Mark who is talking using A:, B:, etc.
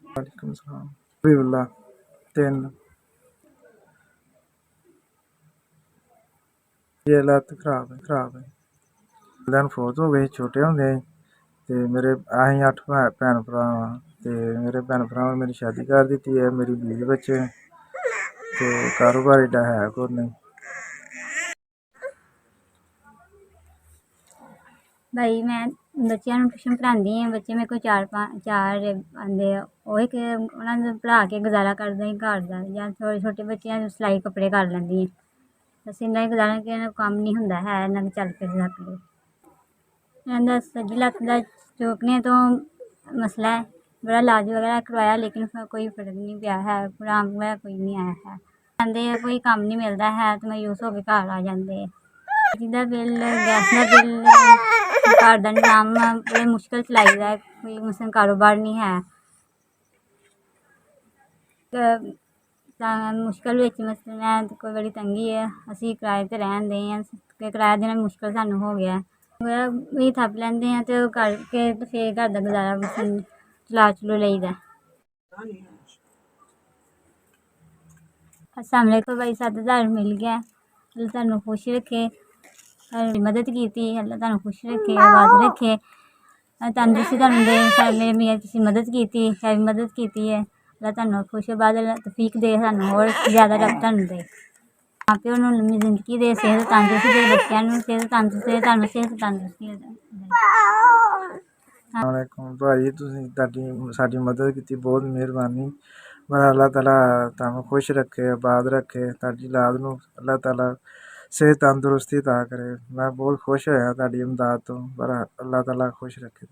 A: वालेकुम सलाम। हबीबुल्लाह 3 ये लत्त खराब है। दिन फौत हो गए छोटे होंदे ते मेरे असीं 8 भैन भरा हाँ ते मेरे भैन भरावां मेरी शादी कर दित्ती है। मेरी बीवी बच्चे ते कारोबार एड्डा है कोई नहीं।
B: भाई मैं ਬੱਚਿਆਂ ਨੂੰ ਟਿਊਸ਼ਨ ਪੜ੍ਹਾਉਂਦੀ ਹਾਂ। ਬੱਚੇ ਮੇਰੇ ਕੋਲ ਚਾਰ ਆਉਂਦੇ ਆ। ਉਹੀ ਕਿ ਉਹਨਾਂ ਨੂੰ ਪੜ੍ਹਾ ਕੇ ਗੁਜ਼ਾਰਾ ਕਰਦਾ ਹੀ ਘਰ ਦਾ, ਜਾਂ ਛੋਟੇ ਬੱਚਿਆਂ ਨੂੰ ਸਿਲਾਈ ਕੱਪੜੇ ਕਰ ਲੈਂਦੀ ਹਾਂ। ਬਸ ਇੰਨਾ ਹੀ ਗੁਜ਼ਾਰਾ ਕਿ ਇਹਨਾਂ ਕੰਮ ਨਹੀਂ ਹੁੰਦਾ ਹੈ, ਇਹਨਾਂ ਨੂੰ ਚੱਲ ਫਿਰ ਸਕਦੇ। ਇਹਨਾਂ ਦਾ ਸੱਜੀ ਲੱਤ ਦਾ ਚੋਕਨੇ ਤੋਂ ਮਸਲਾ ਹੈ, ਬੜਾ ਇਲਾਜ ਵਗੈਰਾ ਕਰਵਾਇਆ ਲੇਕਿਨ ਕੋਈ ਫਰਕ ਨਹੀਂ ਪਿਆ ਹੈ, ਆਰਾਮ ਵਗੈਰਾ ਕੋਈ ਨਹੀਂ ਆਇਆ ਹੈ। ਕਹਿੰਦੇ ਕੋਈ ਕੰਮ ਨਹੀਂ ਮਿਲਦਾ ਹੈ ਅਤੇ ਮਾਯੂਸ ਹੋ ਕੇ ਘਰ ਆ ਜਾਂਦੇ। ਜਿਹਦਾ ਬਿੱਲ, ਗੈਸ ਦਾ ਬਿੱਲ, ਘਰ ਦਾ ਨਿਜ਼ਾਮ ਬੜੇ ਮੁਸ਼ਕਿਲ ਚਲਾਈਦਾ ਹੈ। ਕੋਈ ਮਸਲ ਕਾਰੋਬਾਰ ਨਹੀਂ ਹੈ ਤਾਂ ਮੁਸ਼ਕਿਲ ਵਿੱਚ ਮਸਲਾ ਹੈ, ਕੋਈ ਬੜੀ ਤੰਗੀ ਹੈ। ਅਸੀਂ ਕਿਰਾਏ 'ਤੇ ਰਹਿਣ ਦੇ ਹਾਂ ਕਿ ਕਿਰਾਇਆ ਦੇਣਾ ਮੁਸ਼ਕਿਲ ਸਾਨੂੰ ਹੋ ਗਿਆ ਵੀ ਥੱਪ ਲੈਂਦੇ ਹਾਂ ਅਤੇ ਉਹ ਕਰਕੇ ਅਤੇ ਫਿਰ ਘਰ ਦਾ ਗੁਜ਼ਾਰਾ ਚਲਾ ਲਈਦਾ। ਸਾਹਮਣੇ ਕੋਈ ਬਾਈ 7,000 ਮਿਲ ਗਿਆ। ਅੱਲਾ ਤੁਹਾਨੂੰ ਖੁਸ਼ ਰੱਖੇ, ਸਾਡੀ ਮਦਦ ਕੀਤੀ, ਅੱਲਾ ਤੁਹਾਨੂੰ ਖੁਸ਼ ਰੱਖੇ, ਆਬਾਦ ਰੱਖੇ, ਤੰਦਰੁਸਤੀ ਤੁਹਾਨੂੰ ਦੇ। ਮੇਰੇ ਮੀਆਂ ਤੁਸੀਂ ਮਦਦ ਕੀਤੀ, ਸਾਡੀ ਮਦਦ ਕੀਤੀ ਹੈ। ਅੱਲਾ ਤੁਹਾਨੂੰ ਖੁਸ਼ ਆਬਾਦ ਤੌਫੀਕ ਦੇ, ਸਾਨੂੰ ਹੋਰ ਜ਼ਿਆਦਾ ਰੱਬ ਤੁਹਾਨੂੰ ਦੇ। ਮਾਂ ਪਿਓ ਨੂੰ ਲੰਮੀ ਜ਼ਿੰਦਗੀ ਦੇ, ਸਿਹਤ ਤੰਦਰੁਸਤੀ ਦੇ, ਬੱਚਿਆਂ ਨੂੰ ਸਿਹਤ ਤੰਦਰੁਸਤੀ ਦੇ, ਤੁਹਾਨੂੰ ਸਿਹਤ ਤੰਦਰੁਸਤੀ ਦੇ।
A: ਵਾਲੇकुम भाई, तुसीं साडी मदद की बहुत मेहरबानी। पर अल्लाह ताला तुहानूं खुश रखे, आबाद रखे, तुहाडी औलाद नूं अल्लाह ताला सेहत तंदुरुस्ती अता करे। मैं बहुत खुश होया तुहाडी इमदाद तो, पर अल्लाह ताला खुश रखे।